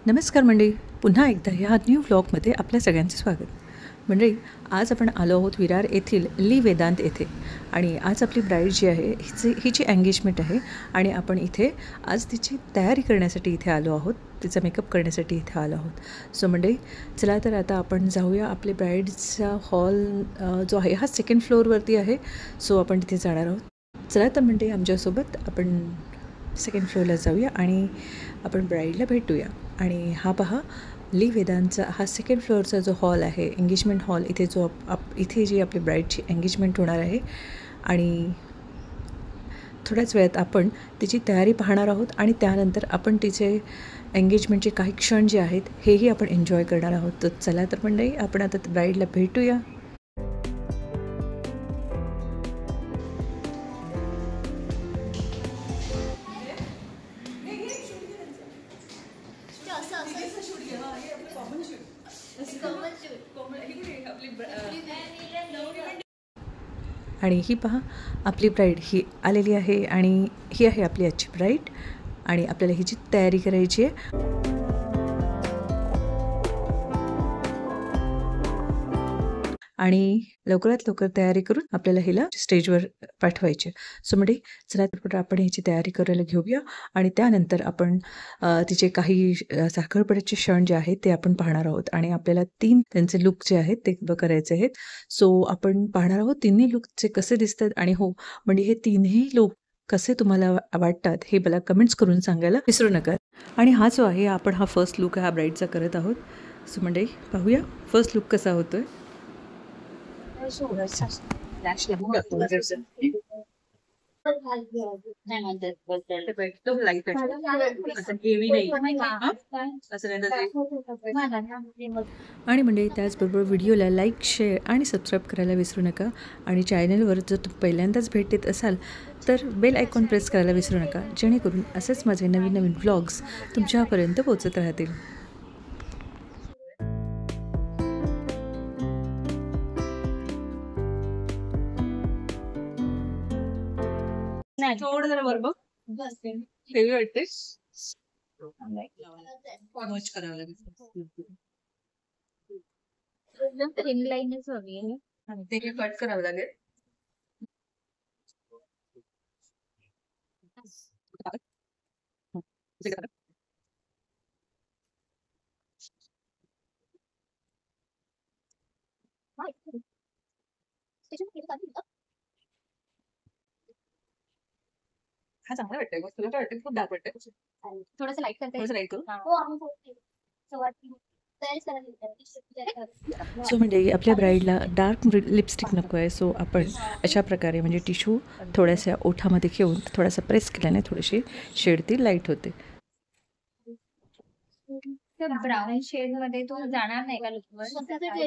नमस्कार मंडळी, पुन्हा एकदा ह्या न्यू व्लॉगमध्ये आपल्या सगळ्यांचं स्वागत. मंडळी, आज आपण आलो आहोत विरार येथील ली वेदांत येथे आणि आज आपली ब्राईड जी आहे हिची एंगेजमेंट आहे आणि आपण इथे आज तिची तयारी करण्यासाठी इथे आलो आहोत, तिचा मेकअप करण्यासाठी इथे आलो आहोत. सो मंडळी, चला तर आता आपण जाऊया. आपले ब्राईडचा हॉल जो आहे हा 2nd फ्लोअरवरती आहे. सो आपण तिथे जाणार आहोत. चला तर मंडळी, आमच्यासोबत आपण 2nd फ्लोअरला जाऊया आणि आपण ब्राईडला भेटूया. आणि हा पहा, ली वेदांतचा हा 2nd फ्लोअरचा जो हॉल आहे, एंगेजमेंट हॉल, इथे जो इथे जी आपली ब्राईडची एंगेजमेंट होणार आहे आणि थोड्याच वेळात आपण तिची तयारी पाहणार आहोत आणि त्यानंतर आपण तिचे एंगेजमेंटचे काही क्षण जे आहेत हेही आपण एन्जॉय करणार आहोत. तर चला तर मंडळी, आपण आता ब्राईडला भेटूया. आणि ही पहा, आपली ब्राईड ही आलेली आहे आणि ही आहे आपली आजची ब्राईड आणि आपल्याला हिची तयारी करायची आहे. आणि लवकरात लवकर तयारी करून आपल्याला हिला स्टेजवर पाठवायचे. सो म्हणजे चला तर आपण ह्याची तयारी करायला घेऊया आणि त्यानंतर आपण तिचे काही साखरपुड्याचे क्षण जे आहेत ते आपण पाहणार आहोत आणि आपल्याला 3 त्यांचे लुक जे आहेत ते करायचे आहेत. सो आपण पाहणार आहोत तिन्ही लुकचे कसे दिसतात आणि हो म्हणजे हे तिन्ही लुक कसे तुम्हाला वाटतात हे मला कमेंट्स करून सांगायला विसरू नका. आणि हा जो आहे आपण हा फर्स्ट लुक हा ब्राईडचा करत आहोत. सो म्हणजे पाहूया फर्स्ट लुक कसा होतोय. आणि म्हणजे त्याचबरोबर व्हिडिओला लाईक, शेअर आणि सबस्क्राईब करायला विसरू नका. आणि चॅनलवर जर तुम्ही पहिल्यांदाच भेट देत असाल तर बेल आयकॉन प्रेस करायला विसरू नका, जेणेकरून असेच माझे नवीन नवीन व्लॉग्स तुमच्यापर्यंत पोहोचत राहतील. थोडं जरा वर बघ, हेवी वाटते. मच करावं लागेल, लाईनच हवी आहे, ते कट करावं लागेल. हा चांगला वाटतंय, मग तुला काय वाटतं? खूप डार्क वाटतंय, थोडंसं लाईट करते, थोडंसं लाईट करू. सो म्हणजे आपल्या ब्राईडला डार्क लिपस्टिक नको आहे. सो आपण अशा प्रकारे म्हणजे टिश्यू थोड्याशा ओठामध्ये घेऊन थोडासा प्रेस केल्याने थोडीशी शेड ती लाईट होते. ब्राऊन शेड मध्ये तो जाणार नाही का लुकवर,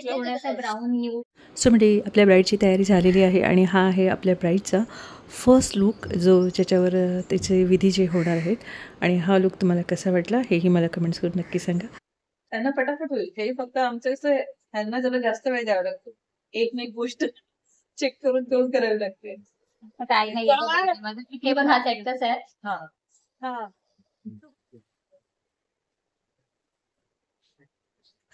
थोडासा ब्राऊन न्यू. सो म्हणजे आपल्या ब्राईडची तयारी झालेली आहे आणि हा आहे आपल्या ब्राईडचा फर्स्ट लुक जो ज्याच्यावर त्याचे विधी जे होणार आहेत. आणि हा लुक तुम्हाला कसा वाटला हेही मला कमेंट्स करून नक्की सांगा. त्यांना पटापट होईल, हे फक्त आमचं कसं आहे, ह्यांना जरा जास्त वेळ द्यावा लागतो, एक ना एक गोष्ट चेक करून करून करावी लागते. काय नाही, हे पण हा सेटच आहे. हा हा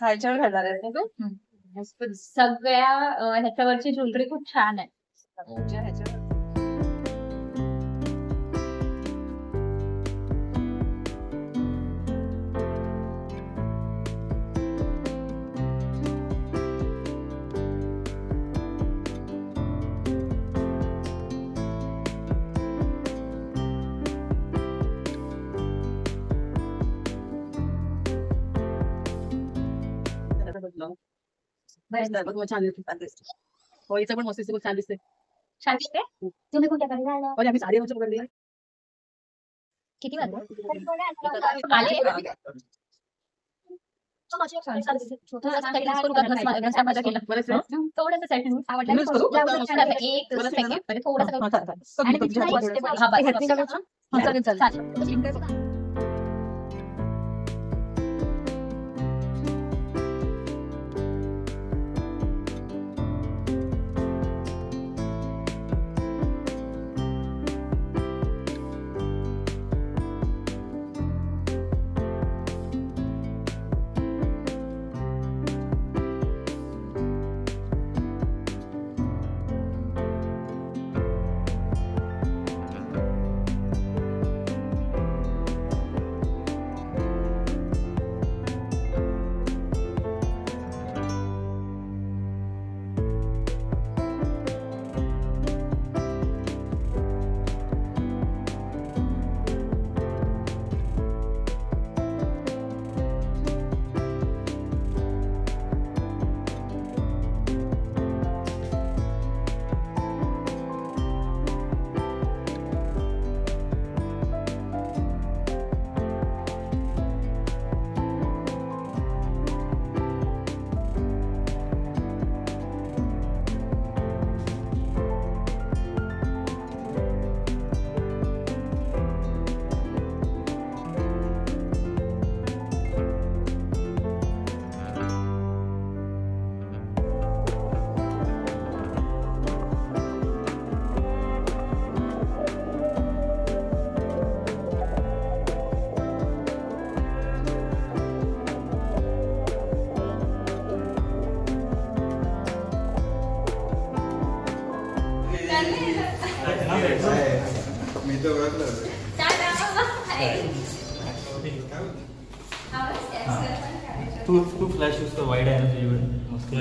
ह्याच्यावर घालणार आहे ना तू. सगळ्या ह्याच्यावरची ज्वेलरी खूप छान आहे. ह्याच्यावर छान दिसते. होळीचं पण मस्त दिसते, छान दिसते. छान दिसते. तुम्ही कुठे आम्ही साडी पकडली. किती तू फ्लॅश यूज कर, वाईड आहे ना तुझ्याकडे मस्त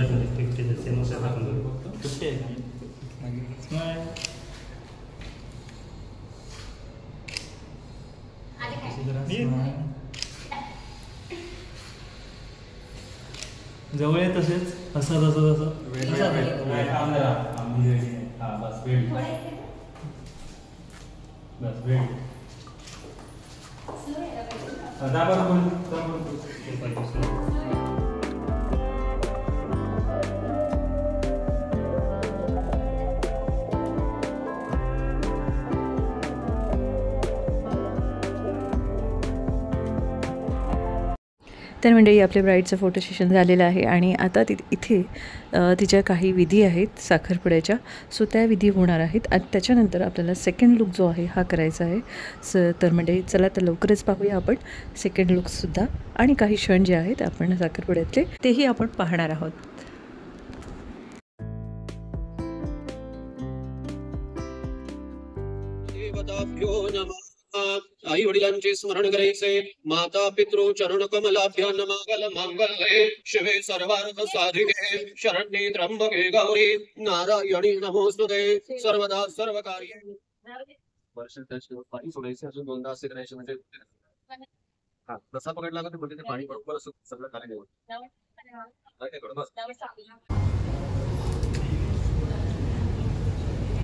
जवळ आहे तसेच असं तसं तसं बस वेळ बस वेळ तर मंडळी आपल्या ब्राईडचं फोटो सेशन झालेलं आहे आणि आता इथे तिच्या काही विधी आहेत साखरपुड्याच्या, सो त्या विधी होणार आहेत आणि त्याच्यानंतर आपल्याला सेकंड लुक जो आहे हा करायचा आहे. तर मंडळी चला तर लवकरच पाहूया आपण सेकंड लुकसुद्धा आणि काही क्षण जे आहेत आपण साखरपुड्यातले तेही आपण पाहणार आहोत. आई वडिलांचे स्मरण करायचे. माता पितृ चरण कमलाभ्यान मंगल मंगले शिवे सर्वार्थ साधिके शरण्ये त्र्यंबके गौरी नारायणी नमोस्तुते सर्वदा सर्व कार्ये. वर्षात पाणी सोडायचे अजून दोनदा असे करायचे म्हणजे हा तसा पकडला का ते पाणी बरोबर असं सगळं खाली नेऊन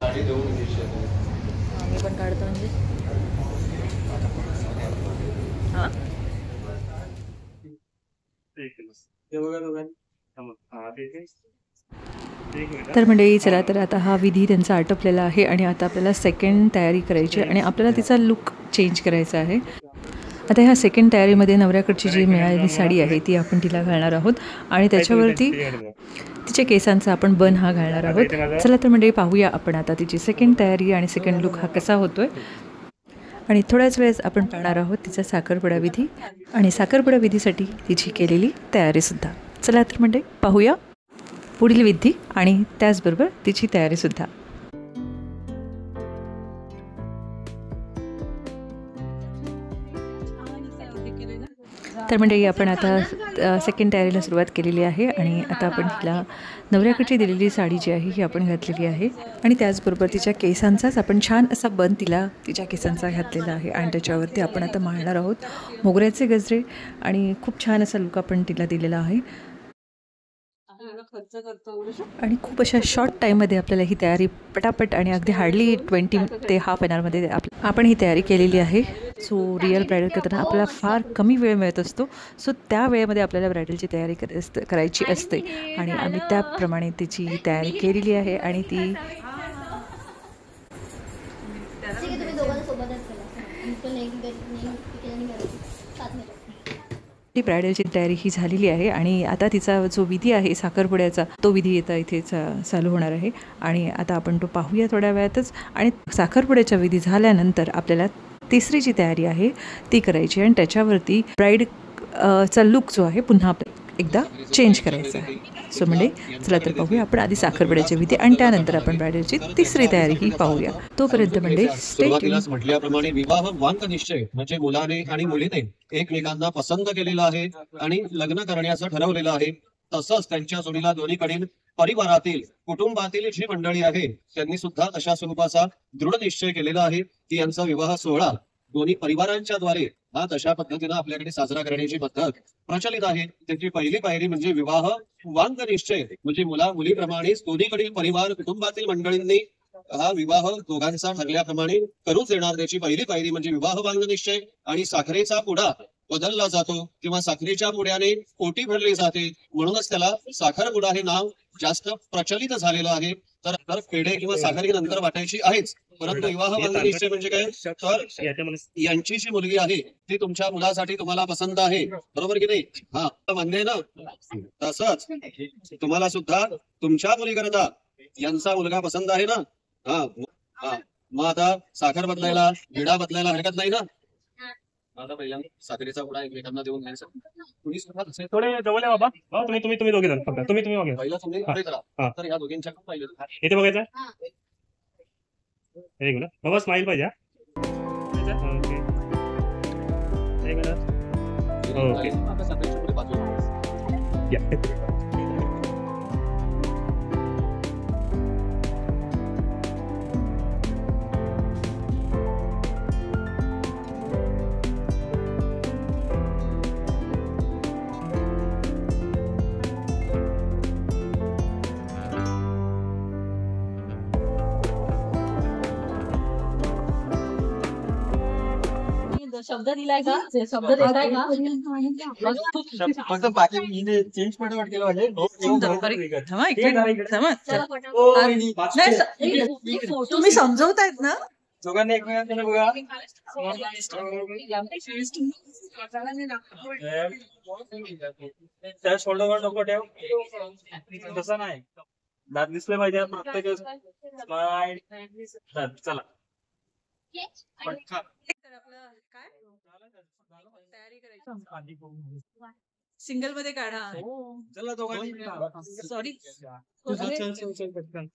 गाडी देऊन मी पण काढतो म्हणजे तर मंडळी चला तर आता हा विधी त्यांचा आटोपलेला आहे आणि आता आपल्याला सेकंड तयारी करायची आणि आपल्याला तिचा लुक चेंज करायचा आहे. आता ह्या सेकंड तयारीमध्ये नवऱ्याकडची जी मिळालेली साडी आहे ती आपण तिला घालणार आहोत आणि त्याच्यावरती तिच्या केसांचा आपण बन हा घालणार आहोत. चला तर मंडळी पाहूया आपण आता तिची सेकंड तयारी आणि सेकंड लुक हा कसा होतोय आणि थोड्याच वेळेस आपण पाहणार आहोत तिचा साखरपुडा विधी आणि साखरपुडा विधीसाठी तिची केलेली तयारीसुद्धा. चला तर मंडळी पाहूया पुढील विधी आणि त्याचबरोबर तिची तयारीसुद्धा. तर मंडळी आपण आता सेकंड तयारीला सुरुवात केलेली आहे आणि आता आपण तिला नवऱ्याकडची दिलेली साडी जी आहे ही आपण घातलेली आहे आणि त्याचबरोबर तिच्या केसांचाच आपण छान असा बन तिच्या केसांचा घातलेला आहे आणि त्याच्यावरती आपण आता मांडणार आहोत मोगऱ्याचे गजरे आणि खूप छान असा लुक आपण तिला दिलेला आहे आणि खूप अशा शॉर्ट टाईममध्ये आपल्याला ही तयारी पटापट आणि अगदी हार्डली 20 ते हाफ एन आवरमध्ये आपण ही तयारी केलेली आहे. सो रिअल ब्रायडल करताना आपल्याला फार कमी वेळ मिळत असतो, सो त्या वेळेमध्ये आपल्याला ब्रायडलची तयारी करायची असते आणि आम्ही त्याप्रमाणे तिची तयारी केलेली आहे आणि ती ब्रायडलची तयारी ही झालेली आहे आणि आता तिचा जो विधी आहे साखरपुड्याचा तो विधी येता इथे चालू होणार आहे आणि आता आपण तो पाहूया थोड्या वेळातच. आणि साखरपुड्याच्या विधी झाल्यानंतर आपल्याला तिसरी जी तयारी आहे ती करायची आणि त्याच्यावरती ब्राईडचा लुक जो आहे पुन्हा एकदा चेंज करायचा आहे. सो म्हणजे चला तर पाहूया आपण आधी साखरपुड्याची विधी आणि त्यानंतर आपण ब्रायडलची तिसरी तयारी ही पाहूया. तोपर्यंत म्हणजे सुरुवातीलाच म्हटल्याप्रमाणे विवाह वांग निश्चय म्हणजे मुलाने आणि मुलीने एकमेकांना पसंत केलेला आहे आणि लग्न करण्याचं ठरवलेलं आहे. तसंच त्यांच्या जोडीला दोन्हीकडील परिवारातील कुटुंबातील जी मंडळी आहे त्यांनी सुद्धा तशा स्वरूपाचा दृढ निश्चय केलेला आहे की यांचा विवाह सोहळा दोन्ही परिवारांच्या द्वारे हा तशा पद्धतीने आपल्याकडे साजरा करण्याची पद्धत प्रचलित आहे. त्याची पहिली पायरी म्हणजे विवाह वांग निश्चय म्हणजे मुला मुलीप्रमाणेच दोन्हीकडील परिवार कुटुंबातील मंडळींनी हा विवाह दोघांचा ठरल्याप्रमाणे करूच देणार. त्याची पहिली पायरी म्हणजे विवाह वांग निश्चय आणि साखरेचा पुडा बदलला जातो किंवा साखरेच्या पुड्याने ओटी भरली जाते म्हणूनच त्याला साखरपुडा हे नाव जास्त प्रचलित झालेलं आहे. तर पेढे किंवा साखर ही नंतर वाटायची आहेच, परंतु विवाह वांग निश्चय म्हणजे काय तर यांची जी मुलगी आहे ती तुमच्या मुलासाठी तुम्हाला पसंत आहे, बरोबर की नाही? हा मान्य आहे ना? तसंच तुम्हाला सुद्धा तुमच्या मुलीकरता यांचा मुलगा पसंत आहे ना? हा हा मग आता साखर बदलायला विडा बदलायला हरकत नाही ना? आता पहिल्यांदा साखरेचा पुडा एकमेकांना देऊन घ्यायचा. तुम्ही सुद्धा थोडे जवळ आहे बाबा. तुम्ही दोघे जण फक्त तुम्ही वगैरे पहिला तुम्ही पुढे करा. तर या दोघींच्या पाहिलं इथे बघायचं बाबा, स्माईल पाहिजे. ओके. आता सगळ्यांच्या पुढे बाजूला. शब्द दिलाय का शब्द देताय का फक्त बाकी हिने चेंज पण केलं पाहिजे. थांबा, इकडे थांबा. चला ओ, पटापट. वहिनी. तुम्ही समजवतायत ना? दोघांनी एकमेकांकडे बघा. त्या शोल्डरवर डोकं ठेव. तसं नाही, दात दिसले पाहिजे प्रत्येक स्माइल. चला सिंगल मध्ये काढा. चला दोघांनी. सॉरी. चल चल चल पटकन.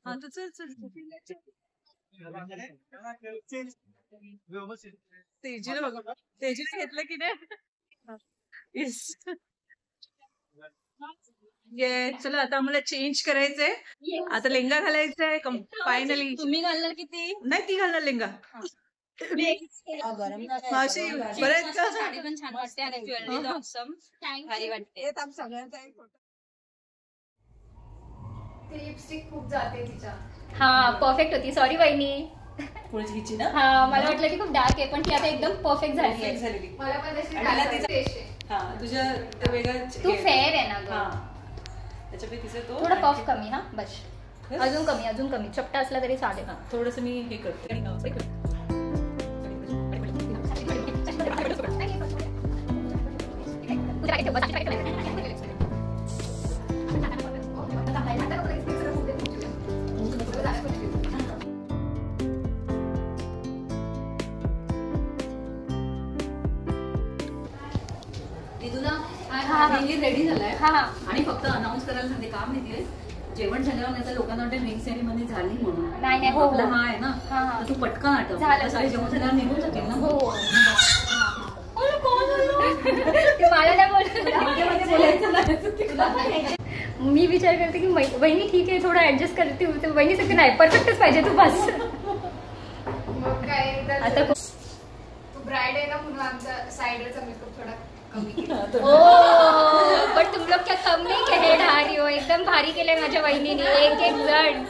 हा तू चल चल. तेजीला बघा, तेजीला घेतलं की नाही? येस. चला आता आम्हाला चेंज करायचंय. आता लेंगा घालायचंय फायनली. तुम्ही घालणार किती नाही, ती घालणार लेंगा. मावशी बरं का? साडी पण छान वाटते आणि ज्वेलरी ऑसम भारी वाटते. लिपस्टिक खूप जाते तिच्या. हा परफेक्ट होती. सॉरी वहिनी. पुढे घ्यायची ना? हा मला वाटलं की खूप डार्क आहे पण ती आता एकदम परफेक्ट झाली आहे. झालेली. मला पण तशी आणि मला डार्क तिचा- face आहे. हा तुझ्या ते वेगळं तू फेअर आहे ना हा ग. त्याच्यामुळे तिचं तो थोडं पफ कमी. हा बस अजून कमी चपटा असला तरी चालेल. थोडस मी हे करते. रेडी झालाय हा हा आणि फक्त अनाऊन्स करायला सांगते का माहितीये जेवण झाल्यावर नाही तर लोकांना वाटतं रिंग सेरेमनी झाली म्हणून. नाही नाही. हो आपला हो हा आहे ना हा हा तर तू पटकन आठव. झालं. सगळे जेवण झाल्यावर निघून जातील ना. हो ते मला नाही बोलत. मी विचार करते की वहिनी ठीक आहे थोडं ऍडजस्ट करते. वहिनी सगळं नाही परफेक्टच पाहिजे तू बस. मग काय तर आता तू ब्राइड आहे ना म्हणून आमचा साइडरचा मेकअप थोडा कमी केला. ओ पण तुम लोग क्या कम नहीं कहे ढारी हो. एकदम भारी केलंय माझ्या वहिनीने एक एक जण.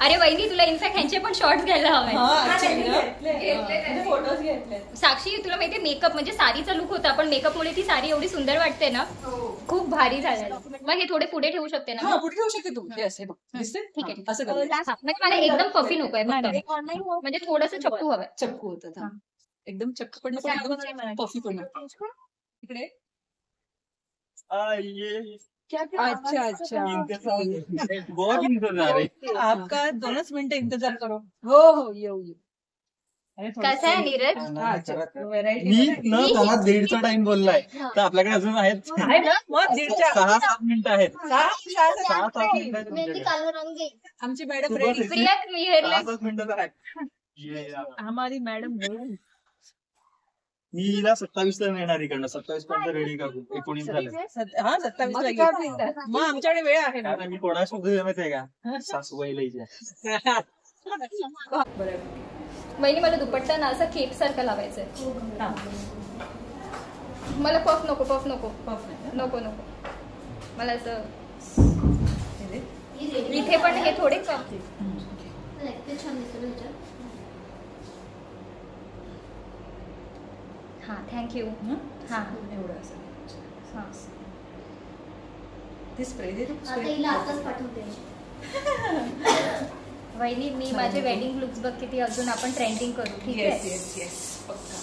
अरे वहिनी तुला इनफॅक्ट ह्यांचे पण शॉर्ट्स घ्यायला हवे. फोटोज घेतले. साक्षी तुला माहितीये मेकअप म्हणजे साडीचा लुक होता पण मेकअप मुळे ती साडी एवढी सुंदर वाटते ना. खूप भारी झालं. मग हे थोडे पुढे ठेवू शकते ना. हा पुढे ठेवू शकते तू. येस, हे बघ दिसते. ठीक आहे. असं कर. म्हणजे मला एकदम पफी नकोय म्हणजे थोडंसं चप्पू हवंय. चक्कू होतं. हा. एकदम चक्क पण नको, एकदम पफी पण नको. इकडे अच्छा अच्छा. बहुत इंतजार है. आपका 2 मिनिट इंतजार करो. हो हो येऊ येऊ. कसं आहे नीरज. मी न त्याला 1.5चा टाइम बोललाय तर आपल्याकडे अजून आहेत आहे ना मग 1:30च्या 6-7 मिनिटं आहेत. 6-7 मिनिटं आहेत तुमच्याकडे. आमची मॅडम तू बस रेडी. इथे. प्रिया मी हेरले 6-7 मिनिटं तर आहेत. हमारी मॅडम मी हिला 27 ला येणार इकडनं. 27 पर्यंत रेडी करू. 19 झालं. हा 27 ला येईल. मग आमच्याकडे वेळ आहे ना. आता मी कोणा शोधू माहितीये का सासूबाईला हिच्या. बरं. वहिनी मला दुपट्टा ना असं केप सारखं लावायचंय. हा मला पफ नको पफ नको पफ नाही. नको नको. मला असं इथे पण हे थोडे कम. हा थँक्यू. हा एवढं असं. हा ते स्प्रे दे. वहिनी मी माझे वेडिंग लुक्स बघ किती अजून आपण ट्रेंडिंग करू. ठीक येस आहे. येस येस पक्का.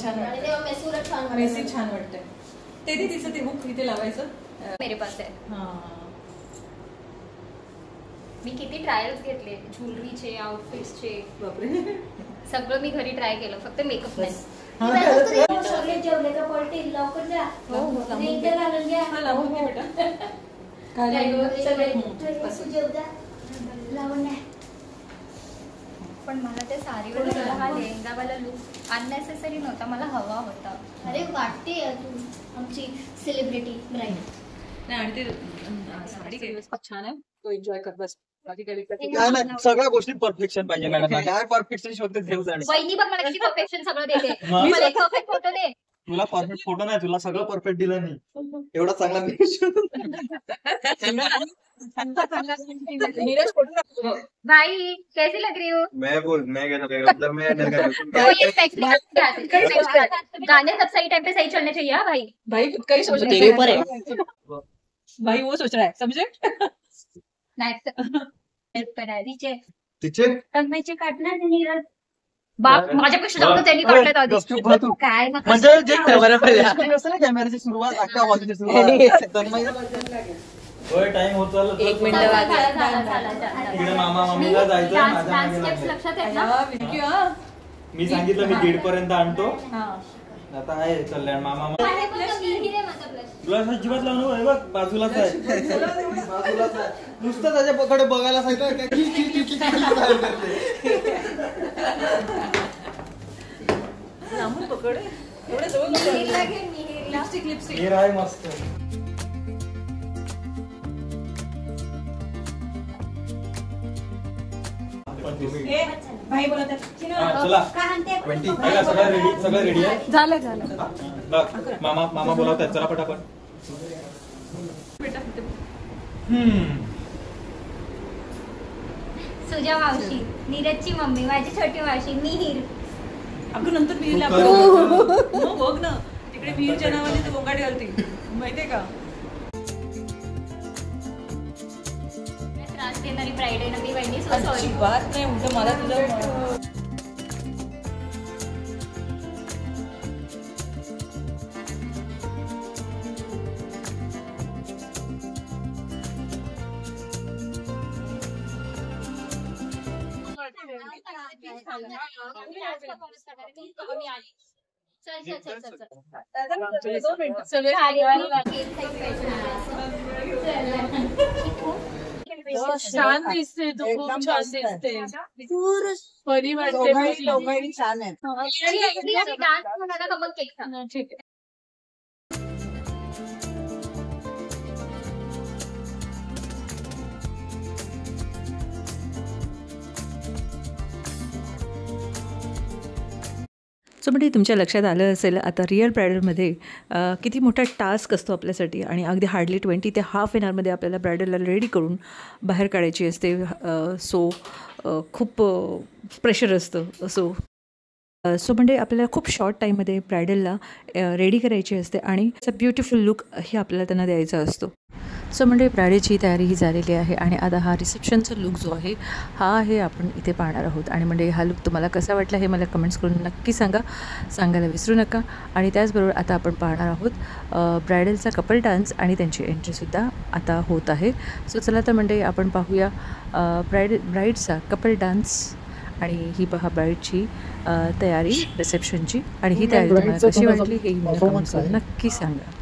छान वाटतं. मेसेज छान वाटतंय. ते तिचं ते हुक इथे लावायचं. मेरे पास आहे. हा मी किती ट्रायल्स घेतले ज्वेलरीचे आउटफिट्सचे बापरे. सगळं मी घरी ट्राय केलं फक्त मेकअप नाही. जेवले का पलटी लवकर जा. ring तर घालून घ्या. हा लावून घे बेटा. सगळे जेव जा. लावून द्या. पण मला ते साडीवर हा लेहंगावाला लुक अननेसेसरी नव्हता, मला हवा होता. अरे वाटते तू आमची सेलिब्रिटी ब्राईड. नाही आणि ते साडी छान आहे, तो एन्जॉय कर बस. बाकी काही काय नाही, सगळ्या गोष्टी परफेक्शन पाहिजे मॅडम. काय परफेक्शन शोधते देव जाणे. वहिनी बघ मला किती परफेक्शन सगळं देते. मग? मला एक परफेक्ट फोटो दे. तुला परफेक्ट फोटो नाही, तुला सगळं परफेक्ट दिलं नाही. एवढा चांगला भाई कैसी लग रही हो? गाने सब सही टाइम पे सही चलने चाहिए. हाँ भाई. भाई खुद का ही सोच रहा है, ऊपर है भाई, वो सोच रहा है, समझे. नाही तिचे टंगण्याचे काढणार नीरज. बाप माझ्यापेक्षा जास्त त्यांनी काढलं आधी. काय मग म्हणजे जे कॅमेराची सुरुवात अख्ख्या हॉलची टाइम होत चालला. 1 मिनिट इकडे मामा मम्मीला जायचं, माझ्या मागे स्टेप्स लागायचं. लक्षात आहेत ना. मी सांगितलं मी 1:30 पर्यंत आणतो. आता आहे चाललंय मामा. तुला अजिबात लावू नको. हे बघ बाजूलाच आहे, बाजूलाच आहे. नुसतं त्याच्याकडे बघायला सांगितलं काय लांबून पकड, एवढं जवळ लिपस्टिक लिपस्टिक हे राय मस्त. भाई बोलत चला सगळं रेडी आहे. झालं बघ मामा बोलावतात, चला पटापट. सुजा मावशी, नीरजची मम्मी, माझी छोटी मावशी मिहीर. अगं नंतर विहीरला आपण बघ ना, तिकडे विहीरच्या नावाने ते गोंगाटी घालते, माहितीये का. त्रास देणारी ब्राईड आहे ना मी, वहिनी सॉरी. बात नाही, उलट मला तुझं छान दिसते, तू खूप छान दिसते. फनी वाटते, छान आहे. डान्स म्हणाला का मग केक सांग. ठीक आहे. सो म्हणजे तुमच्या लक्षात आलं असेल आता रिअल ब्रायडलमध्ये किती मोठा टास्क असतो आपल्यासाठी, आणि अगदी हार्डली 20 ते हाफ एन आवरमध्ये आपल्याला ब्रायडलला रेडी करून बाहेर काढायची असते. सो खूप प्रेशर असतं. सो म्हणजे आपल्याला खूप शॉर्ट टाईममध्ये ब्रायडलला रेडी करायची असते आणि ब्युटिफुल लुक हे आपल्याला त्यांना द्यायचा असतो. सो म्हणजे ब्रायडची तयारी ही झालेली आहे आणि आता हा रिसेप्शनचा लुक जो आहे हा आहे आपण इथे पाहणार आहोत. आणि म्हणजे हा लुक तुम्हाला कसा वाटला हे मला कमेंट्स करून नक्की सांगायला विसरू नका. आणि त्याचबरोबर आता आपण पाहणार आहोत ब्रायडलचा कपल डान्स आणि त्यांची एंट्रीसुद्धा आता होत आहे. सो चला तर म्हणजे आपण पाहूया ब्राईडचा कपल डान्स आणि ही पहा ब्राईडची तयारी रिसेप्शनची. आणि ही तयारी तुम्हाला कशी वाटली हे मला कमेंट्स करून नक्की सांगा.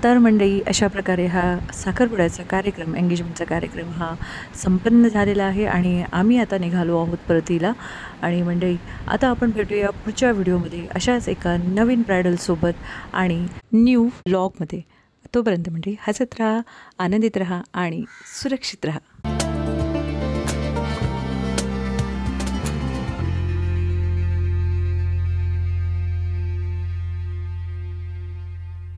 तर मंडळी अशा प्रकारे हा साखरपुड्याचा कार्यक्रम, एंगेजमेंटचा कार्यक्रम हा संपन्न झालेला आहे आणि आम्ही आता निघालो आहोत परतीला. आणि मंडळी आता आपण भेटूया पुढच्या व्हिडिओमध्ये अशाच एका नवीन ब्रायडलसोबत आणि न्यू व्लॉगमध्ये. तोपर्यंत मंडळी हसत राहा, आनंदित राहा आणि सुरक्षित राहा.